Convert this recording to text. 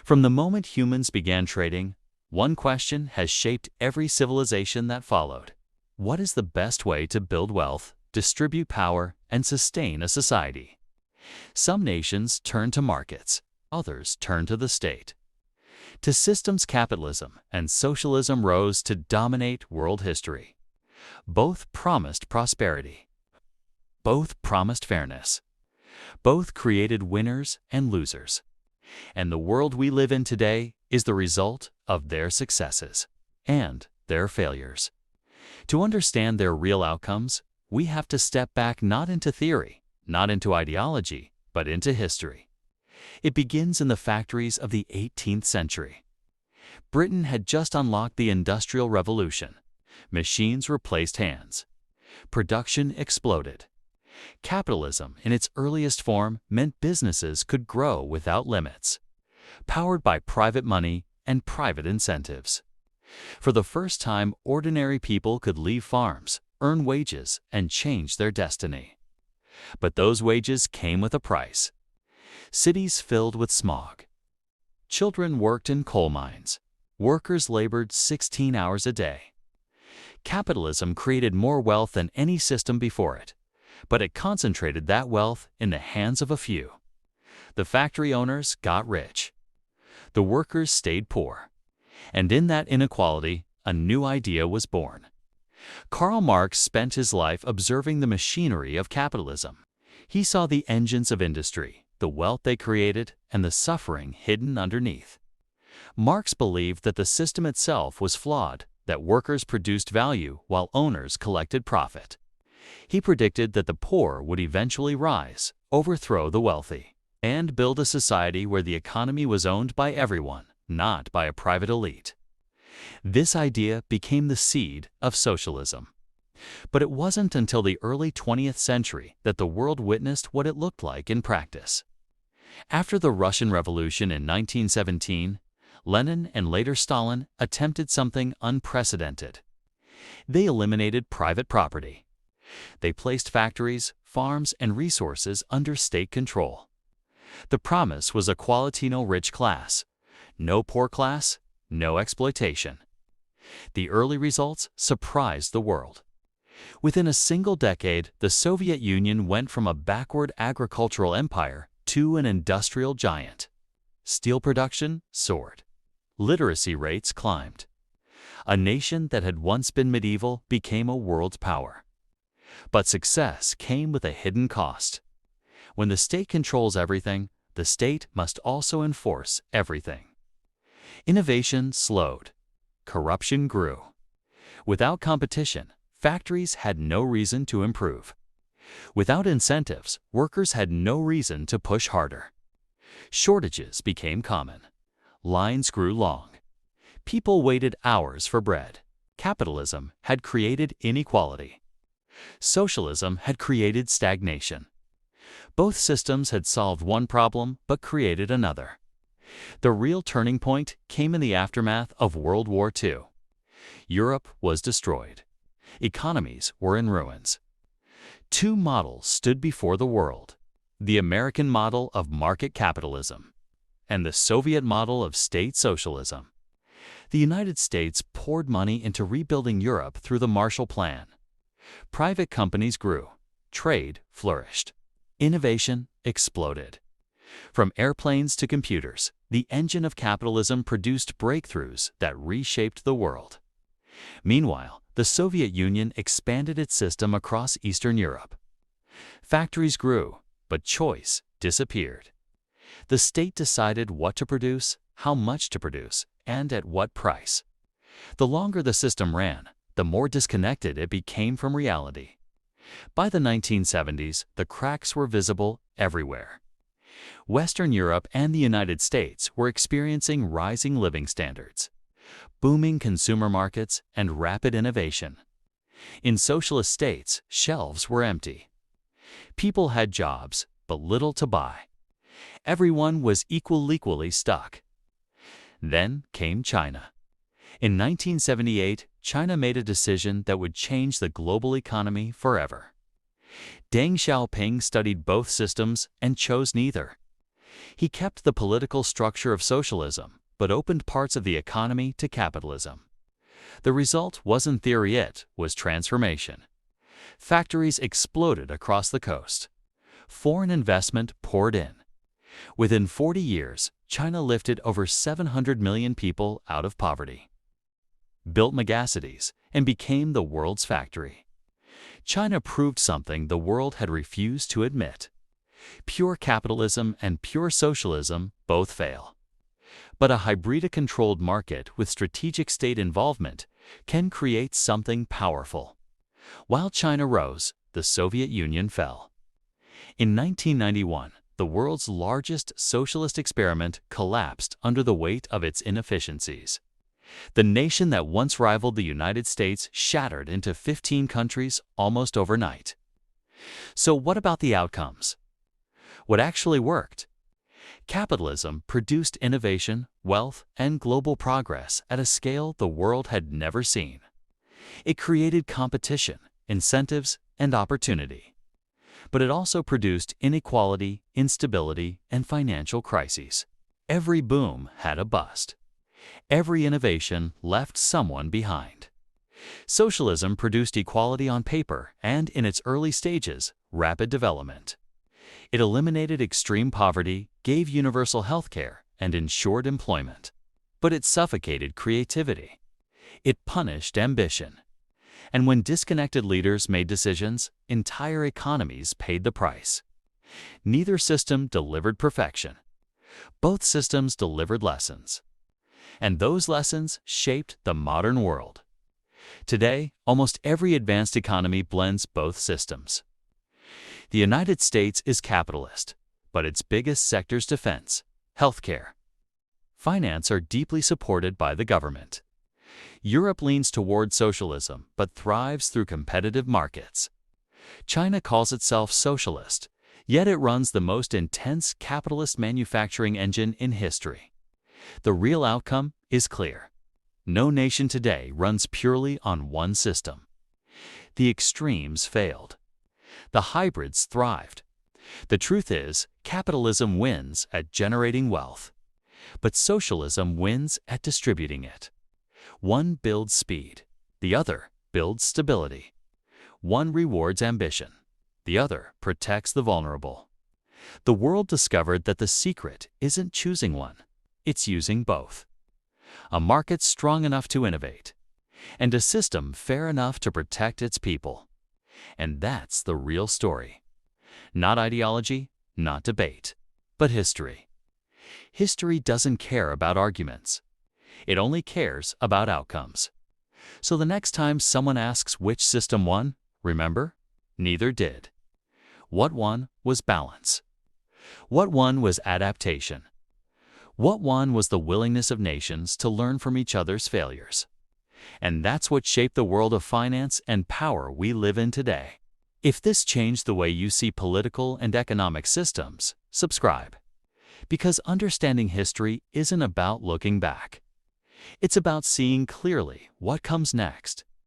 From the moment humans began trading, one question has shaped every civilization that followed. What is the best way to build wealth, distribute power, and sustain a society? Some nations turn to markets, others turn to the state. To systems, capitalism and socialism rose to dominate world history. Both promised prosperity. Both promised fairness. Both created winners and losers. And the world we live in today is the result of their successes and their failures. To understand their real outcomes, we have to step back not into theory, not into ideology, but into history. It begins in the factories of the 18th century. Britain had just unlocked the Industrial Revolution. Machines replaced hands. Production exploded. Capitalism, in its earliest form, meant businesses could grow without limits, powered by private money and private incentives. For the first time, ordinary people could leave farms, earn wages, and change their destiny. But those wages came with a price. Cities filled with smog. Children worked in coal mines. Workers labored 16 hours a day. Capitalism created more wealth than any system before it, but it concentrated that wealth in the hands of a few. The factory owners got rich. The workers stayed poor. And in that inequality, a new idea was born. Karl Marx spent his life observing the machinery of capitalism. He saw the engines of industry, the wealth they created, and the suffering hidden underneath. Marx believed that the system itself was flawed, that workers produced value while owners collected profit. He predicted that the poor would eventually rise, overthrow the wealthy, and build a society where the economy was owned by everyone, not by a private elite. This idea became the seed of socialism. But it wasn't until the early 20th century that the world witnessed what it looked like in practice. After the Russian Revolution in 1917, Lenin and later Stalin attempted something unprecedented. They eliminated private property. They placed factories, farms, and resources under state control. The promise was a quality-no-rich class. No poor class, no exploitation. The early results surprised the world. Within a single decade, the Soviet Union went from a backward agricultural empire to an industrial giant. Steel production soared. Literacy rates climbed. A nation that had once been medieval became a world power. But success came with a hidden cost. When the state controls everything, the state must also enforce everything. Innovation slowed. Corruption grew. Without competition, factories had no reason to improve. Without incentives, workers had no reason to push harder. Shortages became common. Lines grew long. People waited hours for bread. Capitalism had created inequality. Socialism had created stagnation. Both systems had solved one problem but created another. The real turning point came in the aftermath of World War II. Europe was destroyed. Economies were in ruins. Two models stood before the world: the American model of market capitalism and the Soviet model of state socialism. The United States poured money into rebuilding Europe through the Marshall Plan. Private companies grew. Trade flourished. Innovation exploded. From airplanes to computers, the engine of capitalism produced breakthroughs that reshaped the world. Meanwhile, the Soviet Union expanded its system across Eastern Europe. Factories grew, but choice disappeared. The state decided what to produce, how much to produce, and at what price. The longer the system ran, the more disconnected it became from reality. By the 1970s, the cracks were visible everywhere. Western Europe and the United States were experiencing rising living standards, booming consumer markets, and rapid innovation. In socialist states, shelves were empty. People had jobs, but little to buy. Everyone was equally stuck. Then came China. In 1978, China made a decision that would change the global economy forever. Deng Xiaoping studied both systems and chose neither. He kept the political structure of socialism, but opened parts of the economy to capitalism. The result wasn't theory, it was transformation. Factories exploded across the coast. Foreign investment poured in. Within 40 years, China lifted over 700 million people out of poverty, built megacities, and became the world's factory. China proved something the world had refused to admit. Pure capitalism and pure socialism both fail. But a hybrid-controlled market with strategic state involvement can create something powerful. While China rose, the Soviet Union fell. In 1991, the world's largest socialist experiment collapsed under the weight of its inefficiencies. The nation that once rivaled the United States shattered into 15 countries almost overnight. So what about the outcomes? What actually worked? Capitalism produced innovation, wealth, and global progress at a scale the world had never seen. It created competition, incentives, and opportunity. But it also produced inequality, instability, and financial crises. Every boom had a bust. Every innovation left someone behind. Socialism produced equality on paper and, in its early stages, rapid development. It eliminated extreme poverty, gave universal health care, and ensured employment. But it suffocated creativity. It punished ambition. And when disconnected leaders made decisions, entire economies paid the price. Neither system delivered perfection. Both systems delivered lessons. And those lessons shaped the modern world. Today, almost every advanced economy blends both systems. The United States is capitalist, but its biggest sectors, defense, healthcare, finance, are deeply supported by the government. Europe leans toward socialism but thrives through competitive markets. China calls itself socialist, yet it runs the most intense capitalist manufacturing engine in history. The real outcome is clear. No nation today runs purely on one system. The extremes failed. The hybrids thrived. The truth is, capitalism wins at generating wealth, but socialism wins at distributing it. One builds speed, the other builds stability. One rewards ambition, the other protects the vulnerable. The world discovered that the secret isn't choosing one, it's using both. A market strong enough to innovate, and a system fair enough to protect its people. And that's the real story. Not ideology, not debate, but history. History doesn't care about arguments. It only cares about outcomes. So the next time someone asks which system won, remember, neither did. What won was balance. What won was adaptation. What won was the willingness of nations to learn from each other's failures. And that's what shaped the world of finance and power we live in today. If this changed the way you see political and economic systems, subscribe. Because understanding history isn't about looking back. It's about seeing clearly what comes next.